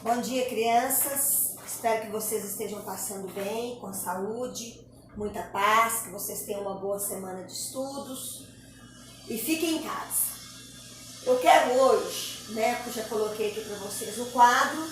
Bom dia, crianças. Espero que vocês estejam passando bem, com saúde, muita paz, que vocês tenham uma boa semana de estudos e fiquem em casa. Eu quero hoje, eu já coloquei aqui para vocês o quadro,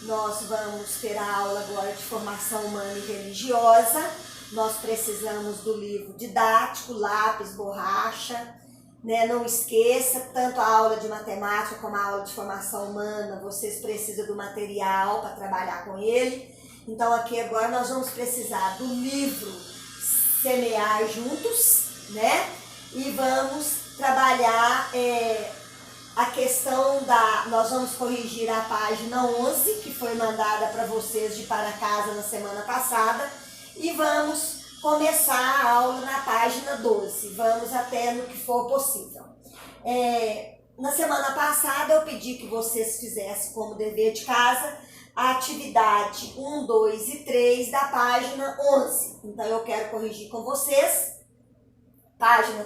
nós vamos ter a aula agora de formação humana e religiosa. Nós precisamos do livro didático, lápis, borracha. Não esqueça, tanto a aula de matemática como a aula de formação humana, vocês precisam do material para trabalhar com ele. Então aqui agora nós vamos precisar do livro Semear Juntos, e vamos trabalhar a questão nós vamos corrigir a página 11, que foi mandada para vocês de para casa na semana passada, e vamos começar a aula na página 12, vamos até no que for possível. Na semana passada eu pedi que vocês fizessem como dever de casa a atividade 1, 2 e 3 da página 11. Então eu quero corrigir com vocês,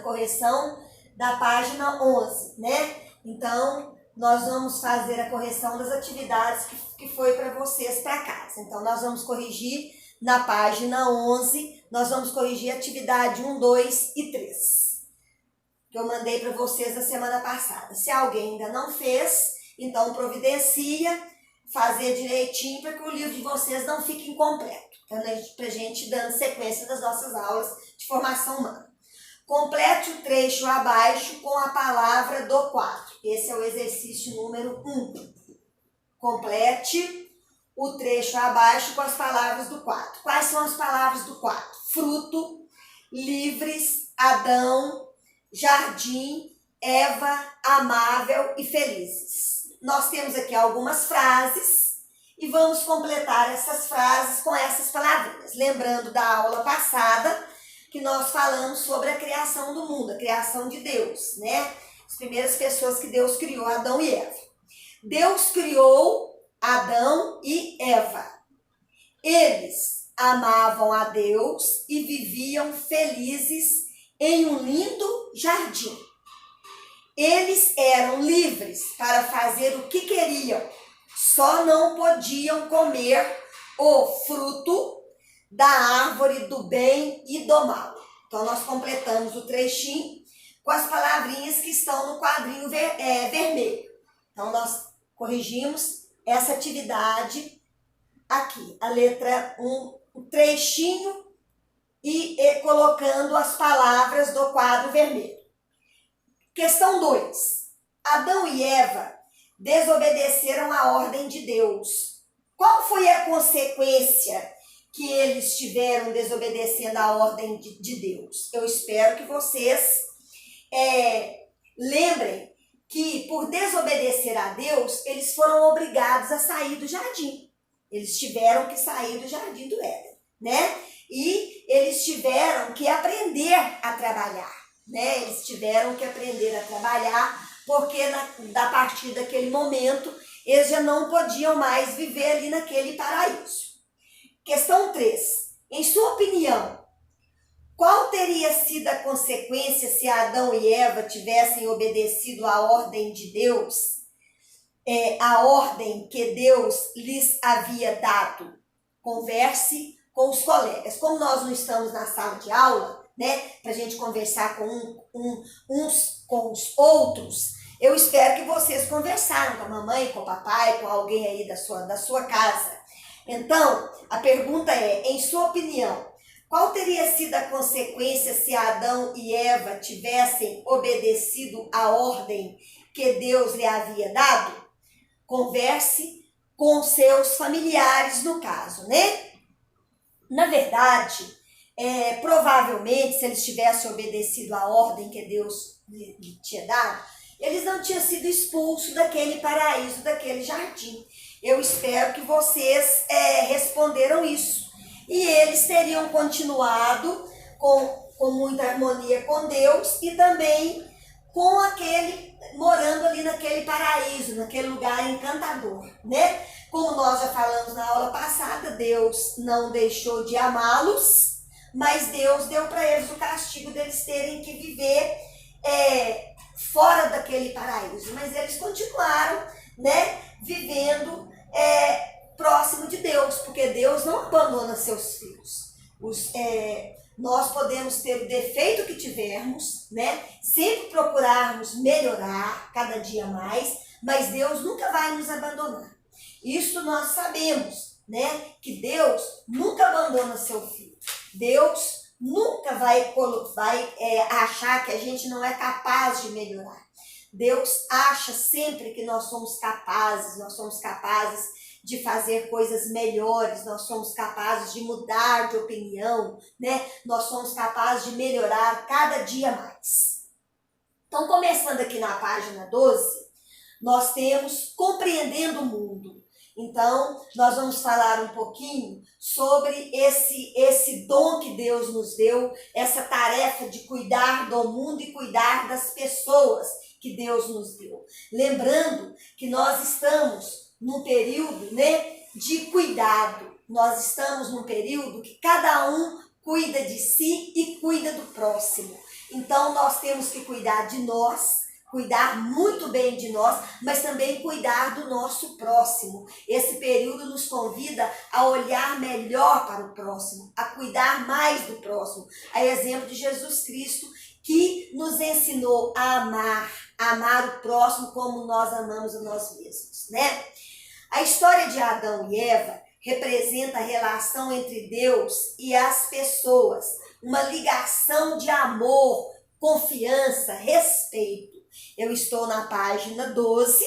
correção da página 11, Então nós vamos fazer a correção das atividades que foi para vocês para casa. Então nós vamos corrigir na página 11, nós vamos corrigir a atividade 1, 2 e 3, que eu mandei para vocês na semana passada. Se alguém ainda não fez, então providencia fazer direitinho para que o livro de vocês não fique incompleto, para a gente dando sequência das nossas aulas de formação humana. Complete o trecho abaixo com a palavra do quadro. Esse é o exercício número 1. Complete o trecho abaixo com as palavras do quadro. Quais são as palavras do quadro? Fruto, livres, Adão, jardim, Eva, amável e felizes. Nós temos aqui algumas frases e vamos completar essas frases com essas palavrinhas. Lembrando da aula passada que nós falamos sobre a criação do mundo, a criação de Deus, As primeiras pessoas que Deus criou, Adão e Eva. Deus criou Adão e Eva. Eles amavam a Deus e viviam felizes em um lindo jardim. Eles eram livres para fazer o que queriam, só não podiam comer o fruto da árvore do bem e do mal. Então nós completamos o trechinho com as palavrinhas que estão no quadrinho vermelho. Então nós corrigimos essa atividade aqui, a letra 1, o trechinho e colocando as palavras do quadro vermelho. Questão 2. Adão e Eva desobedeceram a ordem de Deus. Qual foi a consequência que eles tiveram desobedecendo a ordem de Deus? Eu espero que vocês lembrem que por desobedecer a Deus, eles foram obrigados a sair do jardim. Eles tiveram que sair do jardim do Éden, E eles tiveram que aprender a trabalhar, Eles tiveram que aprender a trabalhar, porque a partir daquele momento, eles já não podiam mais viver ali naquele paraíso. Questão 3. Em sua opinião, qual teria sido a consequência se Adão e Eva tivessem obedecido à ordem de Deus, a ordem que Deus lhes havia dado? Converse com os colegas. Como nós não estamos na sala de aula, para a gente conversar com uns com os outros, eu espero que vocês conversaram com a mamãe, com o papai, com alguém aí da sua casa. Então, a pergunta é, em sua opinião, qual teria sido a consequência se Adão e Eva tivessem obedecido à ordem que Deus lhe havia dado? Converse com seus familiares no caso, Na verdade, provavelmente, se eles tivessem obedecido à ordem que Deus lhe tinha dado, eles não tinham sido expulsos daquele paraíso, daquele jardim. Eu espero que vocês responderam isso. E eles teriam continuado com muita harmonia com Deus e também com morando ali naquele paraíso, naquele lugar encantador, Como nós já falamos na aula passada, Deus não deixou de amá-los, mas Deus deu para eles o castigo deles terem que viver fora daquele paraíso. Mas eles continuaram, vivendo seus filhos. Nós podemos ter o defeito que tivermos, né? Sempre procurarmos melhorar cada dia mais, mas Deus nunca vai nos abandonar. Isso nós sabemos, né? Que Deus nunca abandona seu filho. Deus nunca vai achar que a gente não é capaz de melhorar. Deus acha sempre que nós somos capazes de fazer coisas melhores, nós somos capazes de mudar de opinião, né? Nós somos capazes de melhorar cada dia mais. Então, começando aqui na página 12, nós temos Compreendendo o Mundo. Então, nós vamos falar um pouquinho sobre esse dom que Deus nos deu, essa tarefa de cuidar do mundo e cuidar das pessoas que Deus nos deu. Lembrando que nós estamos num período, né, de cuidado. Nós estamos num período que cada um cuida de si e cuida do próximo. Então, nós temos que cuidar de nós, cuidar muito bem de nós, mas também cuidar do nosso próximo. Esse período nos convida a olhar melhor para o próximo, a cuidar mais do próximo. A exemplo de Jesus Cristo, que nos ensinou a amar o próximo como nós amamos a nós mesmos, né? A história de Adão e Eva representa a relação entre Deus e as pessoas, uma ligação de amor, confiança, respeito. Eu estou na página 12,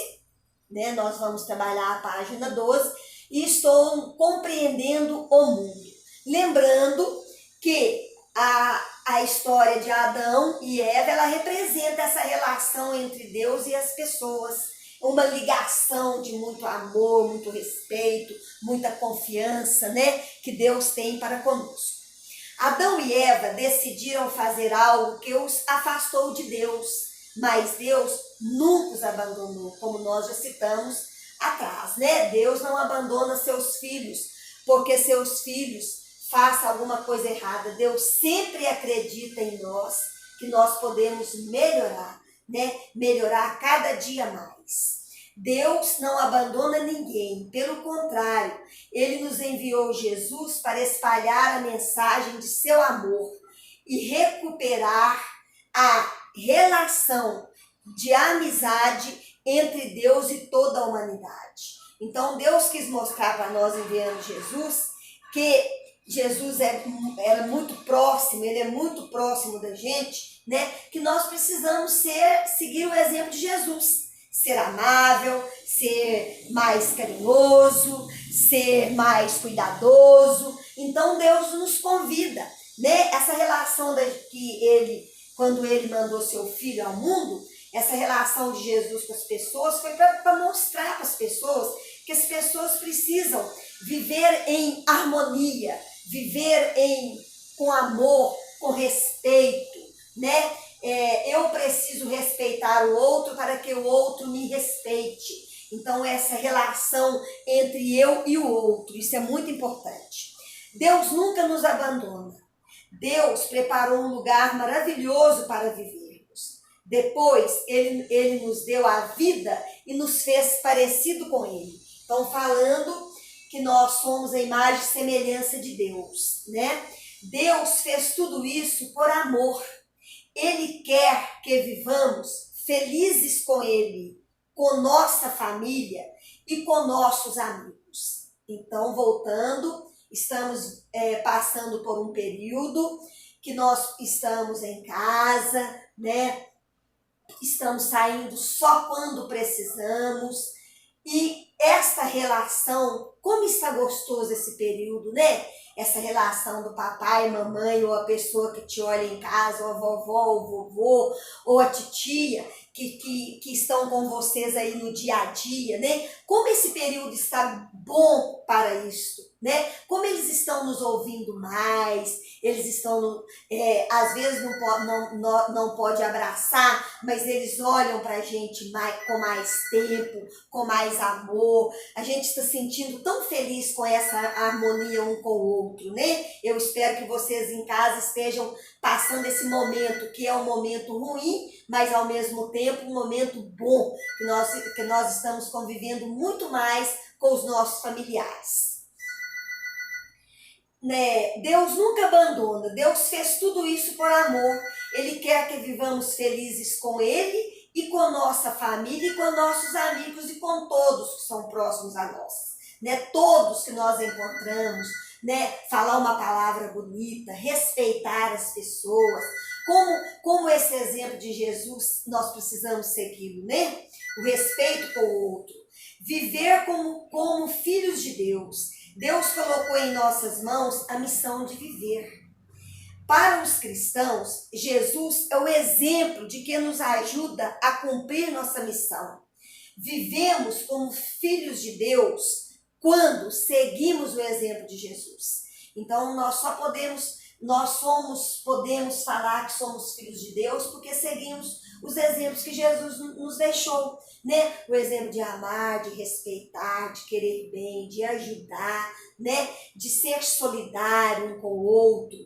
né? Nós vamos trabalhar a página 12 e estou compreendendo o mundo. Lembrando que a história de Adão e Eva, ela representa essa relação entre Deus e as pessoas, uma ligação de muito amor, muito respeito, muita confiança, né, que Deus tem para conosco. Adão e Eva decidiram fazer algo que os afastou de Deus, mas Deus nunca os abandonou, como nós já citamos atrás, né? Deus não abandona seus filhos, porque seus filhos façam alguma coisa errada. Deus sempre acredita em nós, que nós podemos melhorar, né? Melhorar cada dia mais. Deus não abandona ninguém, pelo contrário, Ele nos enviou Jesus para espalhar a mensagem de seu amor e recuperar a relação de amizade entre Deus e toda a humanidade. Então, Deus quis mostrar para nós, enviando Jesus, que Jesus era muito próximo, Ele é muito próximo da gente, né? Que nós precisamos seguir o exemplo de Jesus. Ser amável, ser mais carinhoso, ser mais cuidadoso. Então Deus nos convida, né? Essa relação quando Ele mandou seu Filho ao mundo, essa relação de Jesus com as pessoas foi para mostrar para as pessoas que as pessoas precisam viver em harmonia, viver com amor, com respeito, né? Eu preciso respeitar o outro para que o outro me respeite. Então, essa relação entre eu e o outro, isso é muito importante. Deus nunca nos abandona. Deus preparou um lugar maravilhoso para vivermos. Depois, Ele nos deu a vida e nos fez parecido com Ele. Então, falando que nós somos a imagem e semelhança de Deus, né? Deus fez tudo isso por amor. Ele quer que vivamos felizes com Ele, com nossa família e com nossos amigos. Então, voltando, estamos passando por um período que nós estamos em casa, né? Estamos saindo só quando precisamos. E esta relação, como está gostoso esse período, né? Essa relação do papai, mamãe, ou a pessoa que te olha em casa, ou a vovó, ou o vovô, ou a titia, que estão com vocês aí no dia a dia, né? Como esse período está bom para isso, né? Como eles estão nos ouvindo mais, eles estão, às vezes não pode abraçar, mas eles olham para a gente com mais tempo, com mais amor. A gente está sentindo tão feliz com essa harmonia um com o outro, né? Eu espero que vocês em casa estejam passando esse momento, que é um momento ruim, mas ao mesmo tempo um momento bom, que nós estamos convivendo muito mais com os nossos familiares. né, Deus nunca abandona, Deus fez tudo isso por amor. Ele quer que vivamos felizes com Ele e com nossa família e com nossos amigos e com todos que são próximos a nós, né? Todos que nós encontramos, né? Falar uma palavra bonita, respeitar as pessoas, como esse exemplo de Jesus nós precisamos seguir, né? O respeito com o outro, viver como filhos de Deus. Deus colocou em nossas mãos a missão de viver. Para os cristãos, Jesus é o exemplo de que nos ajuda a cumprir nossa missão. Vivemos como filhos de Deus quando seguimos o exemplo de Jesus. Então, podemos falar que somos filhos de Deus porque seguimos os exemplos que Jesus nos deixou, né? O exemplo de amar, de respeitar, de querer bem, de ajudar, né? De ser solidário um com o outro,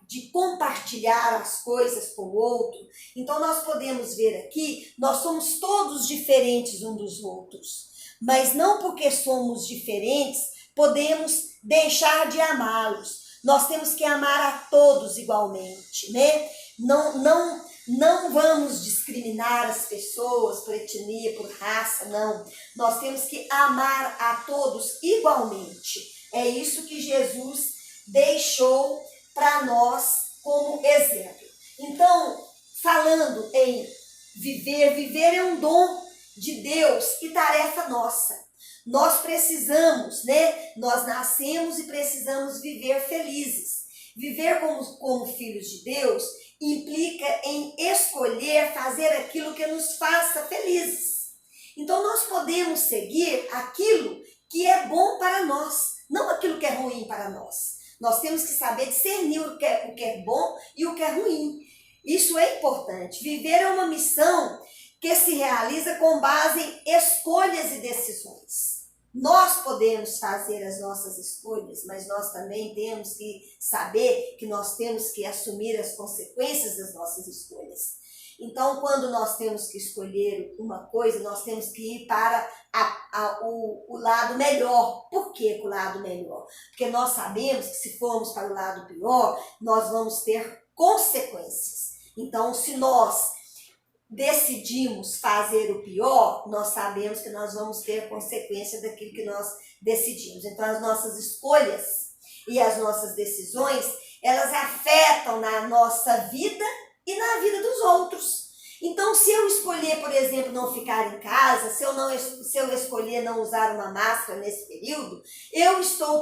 de compartilhar as coisas com o outro. Então nós podemos ver aqui, nós somos todos diferentes uns dos outros, mas não porque somos diferentes podemos deixar de amá-los. Nós temos que amar a todos igualmente, né? Não vamos discriminar as pessoas por etnia, por raça, não. Nós temos que amar a todos igualmente. É isso que Jesus deixou para nós como exemplo. Então, falando em viver é um dom de Deus e tarefa nossa. Nós precisamos, né? Nós nascemos e precisamos viver felizes. Viver como filhos de Deus implica em escolher fazer aquilo que nos faça felizes. Então nós podemos seguir aquilo que é bom para nós, não aquilo que é ruim para nós. Nós temos que saber discernir o que é bom e o que é ruim. Isso é importante. Viver é uma missão que se realiza com base em escolhas e decisões. Nós podemos fazer as nossas escolhas, mas nós também temos que saber que nós temos que assumir as consequências das nossas escolhas. Então, quando nós temos que escolher uma coisa, nós temos que ir para o lado melhor. Por que o lado melhor? Porque nós sabemos que se formos para o lado pior, nós vamos ter consequências. Então, se nós decidimos fazer o pior, nós sabemos que nós vamos ter consequência daquilo que nós decidimos. Então, as nossas escolhas e as nossas decisões, elas afetam na nossa vida e na vida dos outros. Então, se eu escolher, por exemplo, não ficar em casa, se eu escolher não usar uma máscara nesse período, eu estou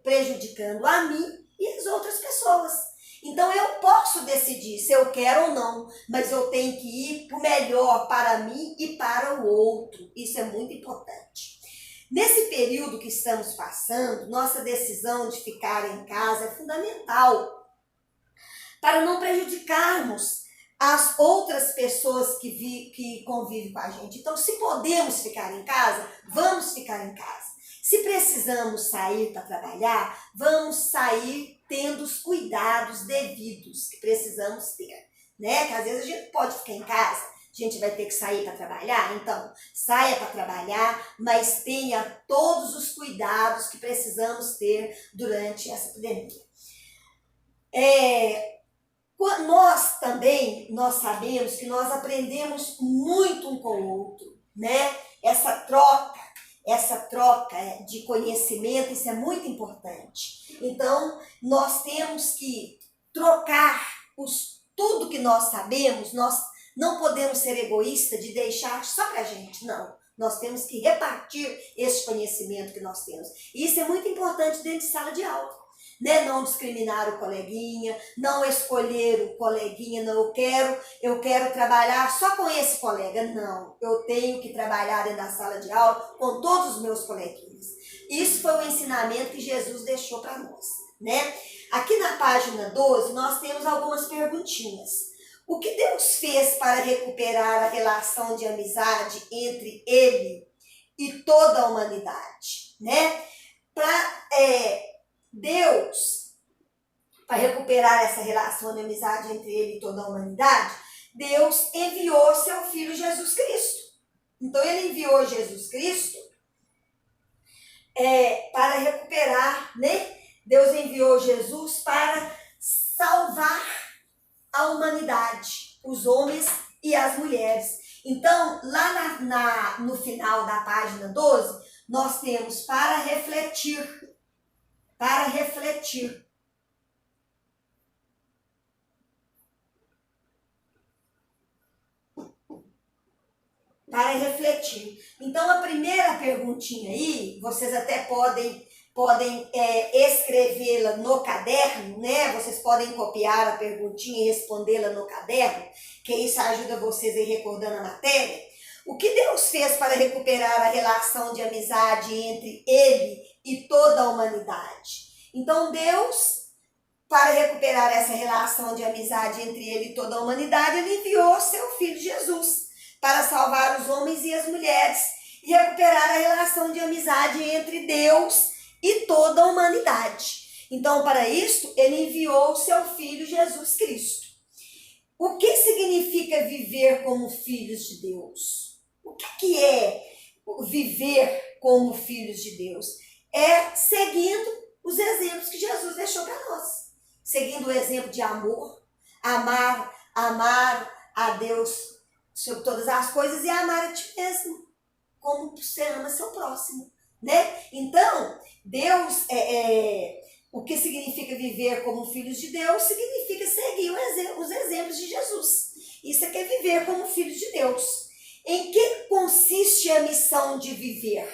prejudicando a mim e as outras pessoas. Então eu posso decidir se eu quero ou não, mas eu tenho que ir para o melhor para mim e para o outro. Isso é muito importante. Nesse período que estamos passando, nossa decisão de ficar em casa é fundamental para não prejudicarmos as outras pessoas que convivem com a gente. Então, se podemos ficar em casa, vamos ficar em casa. Se precisamos sair para trabalhar, vamos sair tendo os cuidados devidos que precisamos ter, né? Que às vezes a gente pode ficar em casa, a gente vai ter que sair para trabalhar, então saia para trabalhar, mas tenha todos os cuidados que precisamos ter durante essa pandemia. Nós sabemos que nós aprendemos muito um com o outro, né? Essa troca de conhecimento, isso é muito importante. Então, nós temos que trocar tudo que nós sabemos, nós não podemos ser egoístas de deixar só para a gente, não. Nós temos que repartir esse conhecimento que nós temos. E isso é muito importante dentro de sala de aula. Né? Não discriminar o coleguinha, não escolher o coleguinha, não, eu quero trabalhar só com esse colega. Não, eu tenho que trabalhar dentro da sala de aula com todos os meus coleguinhas. Isso foi o ensinamento que Jesus deixou para nós, né? Aqui na página 12, nós temos algumas perguntinhas. O que Deus fez para recuperar a relação de amizade entre Ele e toda a humanidade, né? Deus, para recuperar essa relação de amizade entre Ele e toda a humanidade, Deus enviou seu Filho Jesus Cristo. Então Ele enviou Jesus Cristo para recuperar, né? Deus enviou Jesus para salvar a humanidade, os homens e as mulheres. Então, lá no final da página 12, nós temos para refletir. Para refletir. Para refletir. Então, a primeira perguntinha aí, vocês até podem escrevê-la no caderno, né? Vocês podem copiar a perguntinha e respondê-la no caderno, que isso ajuda vocês a ir recordando a matéria. O que Deus fez para recuperar a relação de amizade entre Ele e toda a humanidade? Então, Deus, para recuperar essa relação de amizade entre Ele e toda a humanidade, Ele enviou seu Filho Jesus para salvar os homens e as mulheres e recuperar a relação de amizade entre Deus e toda a humanidade. Então, para isso, Ele enviou o seu Filho Jesus Cristo. O que significa viver como filhos de Deus? O que é viver como filhos de Deus? É seguindo os exemplos que Jesus deixou para nós. Seguindo o exemplo de amor, amar a Deus sobre todas as coisas e amar a ti mesmo, como você ama seu próximo, né? Então, Deus, o que significa viver como filhos de Deus, significa seguir os exemplos de Jesus. Isso é que é viver como filhos de Deus. Em que consiste a missão de viver?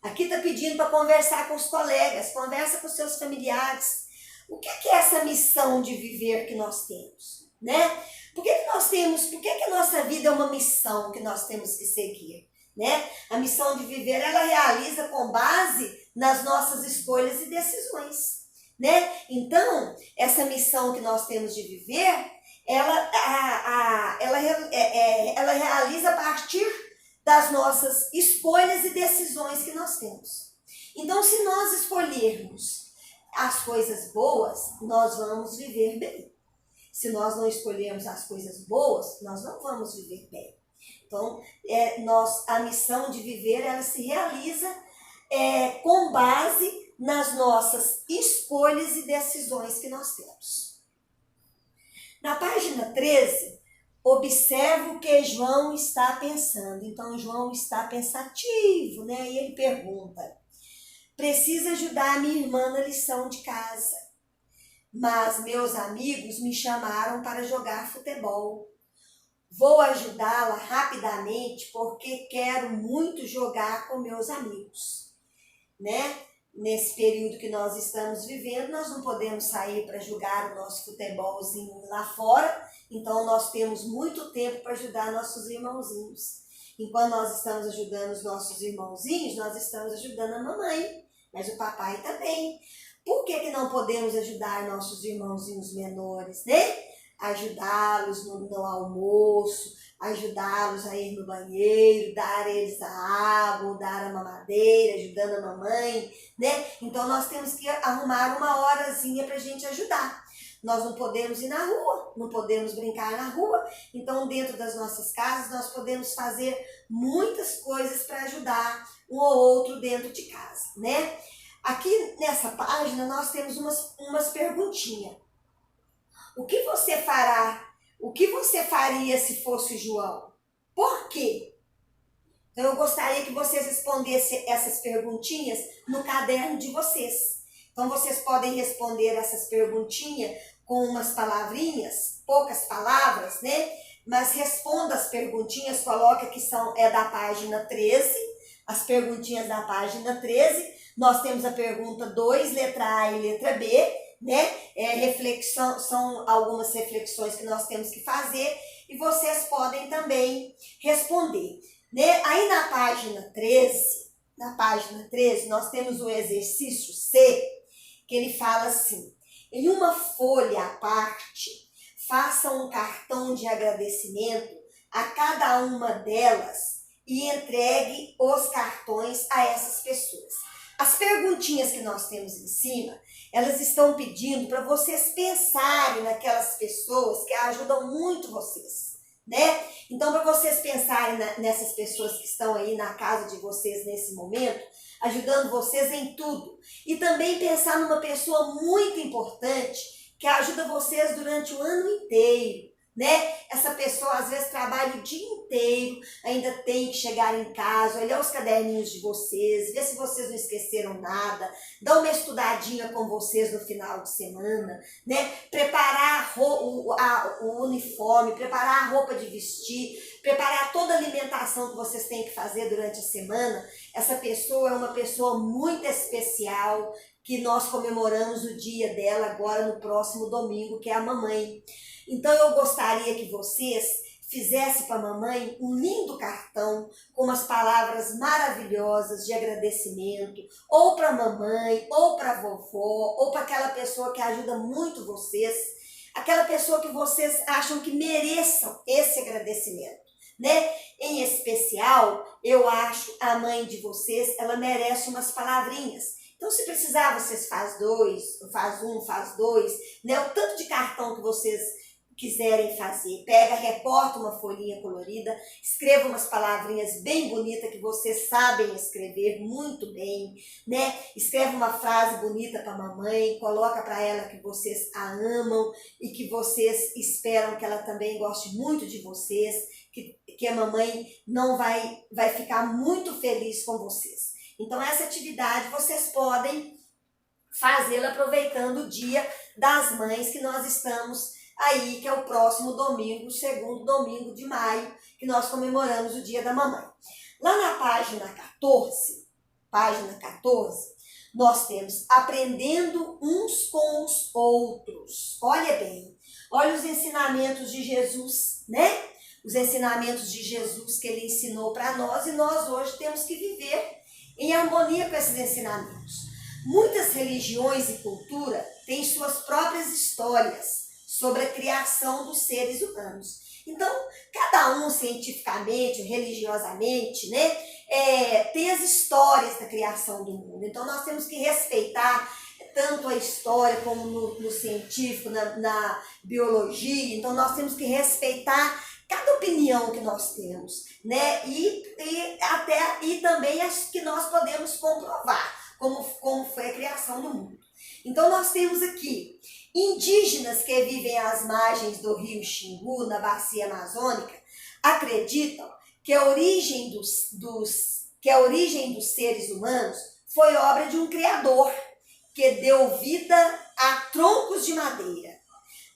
Aqui está pedindo para conversar com os colegas, conversa com seus familiares. O que é essa missão de viver que nós temos, né? Por que a nossa vida é uma missão que nós temos que seguir, né? A missão de viver, ela realiza com base nas nossas escolhas e decisões, né? Então, essa missão que nós temos de viver, ela realiza a partir das nossas escolhas e decisões que nós temos. Então, se nós escolhermos as coisas boas, nós vamos viver bem. Se nós não escolhermos as coisas boas, nós não vamos viver bem. Então, a missão de viver, ela se realiza com base nas nossas escolhas e decisões que nós temos. Na página 13, observa o que João está pensando. Então, João está pensativo, né? E ele pergunta: preciso ajudar a minha irmã na lição de casa, mas meus amigos me chamaram para jogar futebol. Vou ajudá-la rapidamente porque quero muito jogar com meus amigos, né? Nesse período que nós estamos vivendo, nós não podemos sair para jogar o nosso futebolzinho lá fora, então nós temos muito tempo para ajudar nossos irmãozinhos. Enquanto nós estamos ajudando os nossos irmãozinhos, nós estamos ajudando a mamãe, mas o papai também. Por que não podemos ajudar nossos irmãozinhos menores, né? Ajudá-los no almoço, ajudá-los a ir no banheiro, dar a eles a água, dar a mamadeira, ajudando a mamãe, né? Então nós temos que arrumar uma horazinha para a gente ajudar. Nós não podemos ir na rua, não podemos brincar na rua, então dentro das nossas casas nós podemos fazer muitas coisas para ajudar um ou outro dentro de casa, né? Aqui nessa página nós temos umas perguntinhas. O que você fará? O que você faria se fosse João? Por quê? Então eu gostaria que vocês respondessem essas perguntinhas no caderno de vocês. Então vocês podem responder essas perguntinhas com umas palavrinhas, poucas palavras, né? Mas responda as perguntinhas, coloca que é da página 13, as perguntinhas da página 13. Nós temos a pergunta 2, letra A e letra B, né? São algumas reflexões que nós temos que fazer e vocês podem também responder, né? Aí na página 13, nós temos o exercício C, que ele fala assim: em uma folha à parte, faça um cartão de agradecimento a cada uma delas e entregue os cartões a essas pessoas. As perguntinhas que nós temos em cima, elas estão pedindo para vocês pensarem naquelas pessoas que ajudam muito vocês, né? Então, para vocês pensarem nessas pessoas que estão aí na casa de vocês nesse momento, ajudando vocês em tudo. E também pensar numa pessoa muito importante que ajuda vocês durante o ano inteiro, né? Essa pessoa às vezes trabalha o dia inteiro, ainda tem que chegar em casa, olhar os caderninhos de vocês, ver se vocês não esqueceram nada, dar uma estudadinha com vocês no final de semana, né? Preparar o uniforme, preparar a roupa de vestir, preparar toda a alimentação que vocês têm que fazer durante a semana. Essa pessoa é uma pessoa muito especial, que nós comemoramos o dia dela agora no próximo domingo, que é a mamãe. Então eu gostaria que vocês fizessem para a mamãe um lindo cartão com umas palavras maravilhosas de agradecimento, ou para a mamãe, ou para a vovó, ou para aquela pessoa que ajuda muito vocês, aquela pessoa que vocês acham que mereçam esse agradecimento, né? Em especial, eu acho a mãe de vocês, ela merece umas palavrinhas. Então, se precisar, vocês faz dois, né? O tanto de cartão que vocês quiserem fazer. Pega, recorta uma folhinha colorida, escreva umas palavrinhas bem bonitas que vocês sabem escrever muito bem, né? Escreve uma frase bonita para a mamãe, coloca para ela que vocês a amam e que vocês esperam que ela também goste muito de vocês, que a mamãe não vai ficar muito feliz com vocês. Então, essa atividade vocês podem fazê-la aproveitando o Dia das Mães que nós estamos aí, que é o próximo domingo, o segundo domingo de maio, que nós comemoramos o Dia da Mamãe. Lá na página 14, nós temos aprendendo uns com os outros. Olha bem, olha os ensinamentos de Jesus, né? Os ensinamentos de Jesus que ele ensinou para nós, e nós hoje temos que viver em harmonia com esses ensinamentos. Muitas religiões e cultura têm suas próprias histórias sobre a criação dos seres humanos. Então, cada um cientificamente, religiosamente, né, tem as histórias da criação do mundo. Então, nós temos que respeitar tanto a história como no científico, na biologia. Então, nós temos que respeitar cada opinião que nós temos, né? E também as que nós podemos comprovar, como foi a criação do mundo. Então, nós temos aqui indígenas que vivem às margens do rio Xingu, na bacia amazônica, acreditam que a origem dos seres humanos foi obra de um criador que deu vida a troncos de madeira.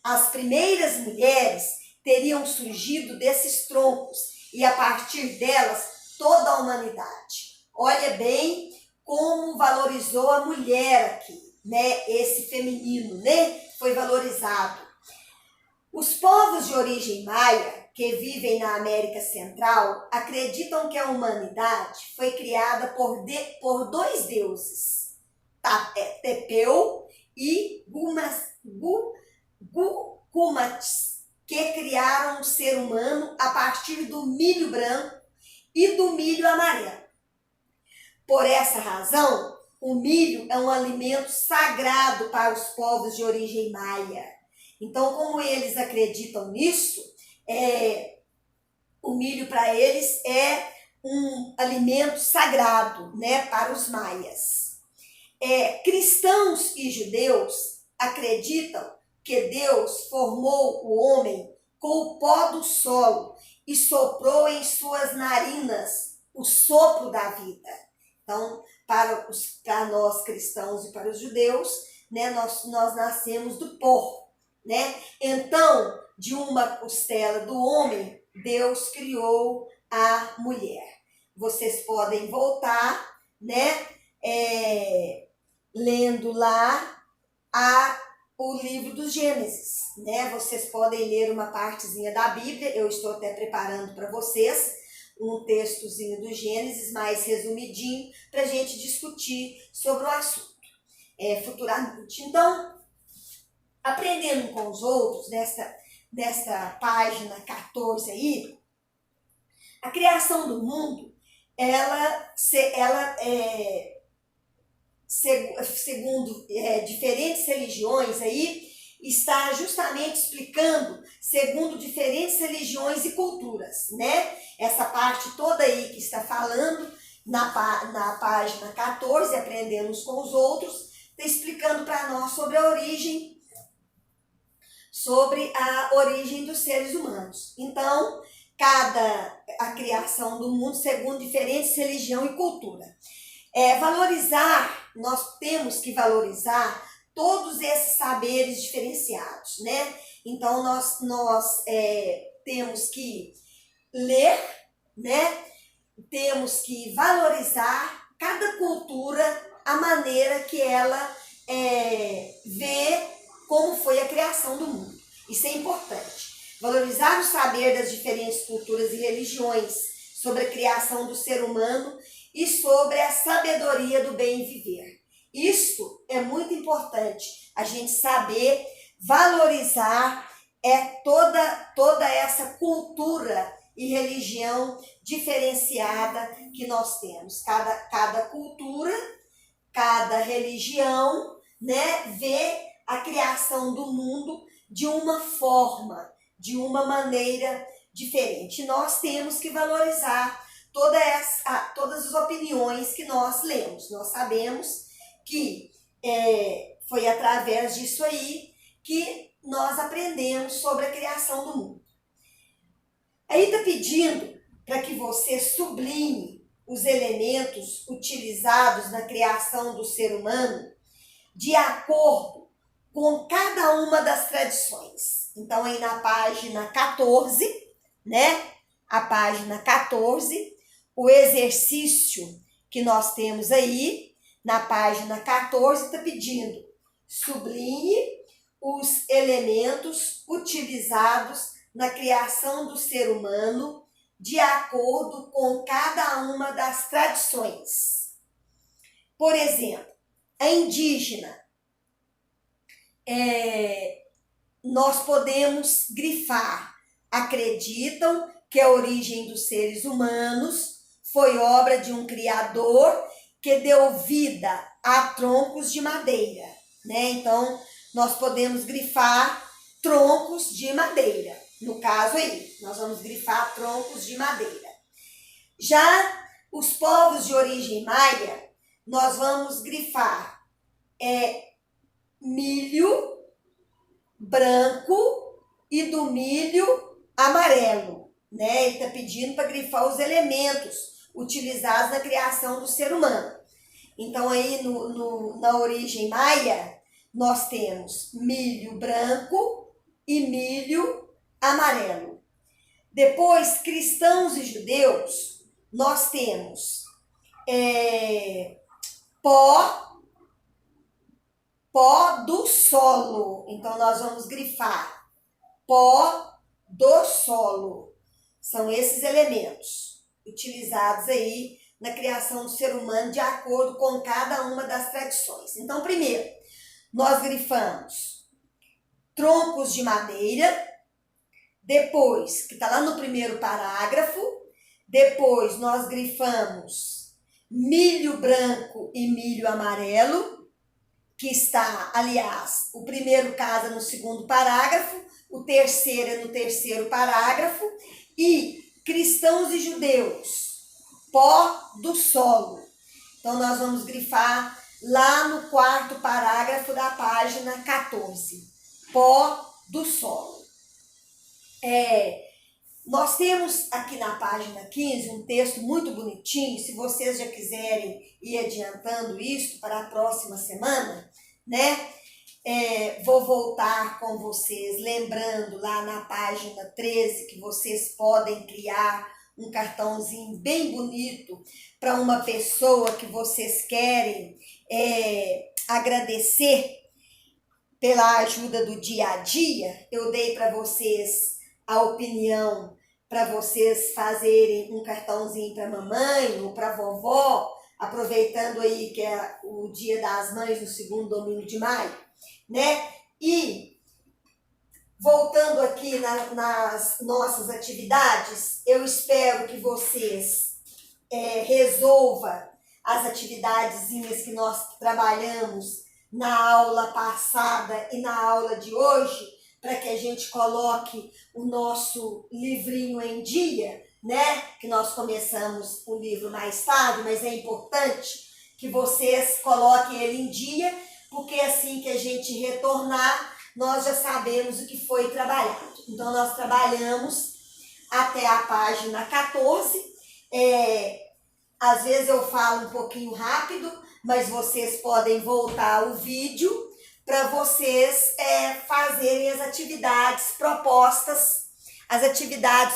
As primeiras mulheres teriam surgido desses troncos e a partir delas toda a humanidade. Olha bem como valorizou a mulher aqui, né? Esse feminino, né? Foi valorizado. Os povos de origem maia, que vivem na América Central, acreditam que a humanidade foi criada por dois deuses, Tepeu e Gumatis, que criaram o ser humano a partir do milho branco e do milho amarelo. Por essa razão, o milho é um alimento sagrado para os povos de origem maia. Então, como eles acreditam nisso, o milho para eles é um alimento sagrado, né, para os maias. Cristãos e judeus acreditam que Deus formou o homem com o pó do solo e soprou em suas narinas o sopro da vida. Então, para nós cristãos e para os judeus, né, nós nascemos do pó, né? Então, de uma costela do homem, Deus criou a mulher. Vocês podem voltar, né, lendo lá o livro do Gênesis, né? Vocês podem ler uma partezinha da Bíblia, eu estou até preparando para vocês um textozinho do Gênesis mais resumidinho para a gente discutir sobre o assunto futuramente. Então, aprendendo com os outros, nesta página 14 aí, a criação do mundo, segundo diferentes religiões aí, está justamente explicando segundo diferentes religiões e culturas, né? Essa parte toda aí que está falando na página 14, Aprendendo uns com os Outros, está explicando para nós sobre a origem dos seres humanos. Então, a criação do mundo segundo diferentes religiões e cultura. Nós temos que valorizar todos esses saberes diferenciados, né? Então, nós temos que ler, né? Temos que valorizar cada cultura, a maneira que ela vê como foi a criação do mundo. Isso é importante. Valorizar o saber das diferentes culturas e religiões sobre a criação do ser humano e sobre a sabedoria do bem viver. Isso é muito importante, a gente saber valorizar toda essa cultura e religião diferenciada que nós temos. Cada cultura, cada religião, né, vê a criação do mundo de uma forma, de uma maneira diferente. Nós temos que valorizar todas as opiniões que nós lemos. Nós sabemos que foi através disso aí que nós aprendemos sobre a criação do mundo. Aí está pedindo para que você sublinhe os elementos utilizados na criação do ser humano de acordo com cada uma das tradições. Então, aí na página 14, né? A página 14, o exercício que nós temos aí, na página 14, está pedindo sublinhe os elementos utilizados na criação do ser humano de acordo com cada uma das tradições. Por exemplo, a indígena, nós podemos grifar: acreditam que a origem dos seres humanos foi obra de um criador que deu vida a troncos de madeira, né? Então, nós podemos grifar troncos de madeira. No caso aí, nós vamos grifar troncos de madeira. Já os povos de origem maia, nós vamos grifar milho branco e do milho amarelo, né? Ele está pedindo para grifar os elementos utilizados na criação do ser humano. Então, aí na origem maia, nós temos milho branco e milho amarelo. Depois, cristãos e judeus, nós temos pó do solo. Então, nós vamos grifar pó do solo. São esses elementos utilizados aí na criação do ser humano de acordo com cada uma das tradições. Então, primeiro, nós grifamos troncos de madeira. Depois, que está lá no primeiro parágrafo, depois nós grifamos milho branco e milho amarelo, que está, aliás, o primeiro caso é no segundo parágrafo, o terceiro é no terceiro parágrafo, e cristãos e judeus, pó do solo. Então, nós vamos grifar lá no quarto parágrafo da página 14, pó do solo. Nós temos aqui na página 15 um texto muito bonitinho. Se vocês já quiserem ir adiantando isso para a próxima semana, né? Vou voltar com vocês, lembrando lá na página 13 que vocês podem criar um cartãozinho bem bonito para uma pessoa que vocês querem agradecer pela ajuda do dia a dia. Eu dei para vocês a opinião para vocês fazerem um cartãozinho para mamãe ou para vovó, aproveitando aí que é o Dia das Mães, no segundo domingo de maio, né? E voltando aqui nas nossas atividades, eu espero que vocês resolvam as atividadezinhas que nós trabalhamos na aula passada e na aula de hoje, para que a gente coloque o nosso livrinho em dia, né? Que nós começamos o livro mais tarde, mas é importante que vocês coloquem ele em dia, porque assim que a gente retornar, nós já sabemos o que foi trabalhado. Então, nós trabalhamos até a página 14. Às vezes eu falo um pouquinho rápido, mas vocês podem voltar o vídeo para vocês fazerem as atividades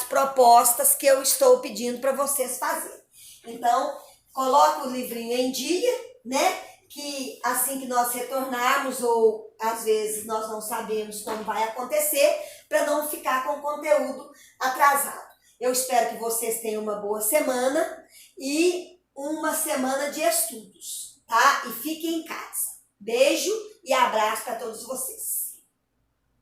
propostas que eu estou pedindo para vocês fazerem. Então, coloca o livrinho em dia, né? Que assim que nós retornarmos, ou às vezes nós não sabemos como vai acontecer, para não ficar com o conteúdo atrasado. Eu espero que vocês tenham uma boa semana e uma semana de estudos, tá? E fiquem em casa. Beijo e abraço para todos vocês.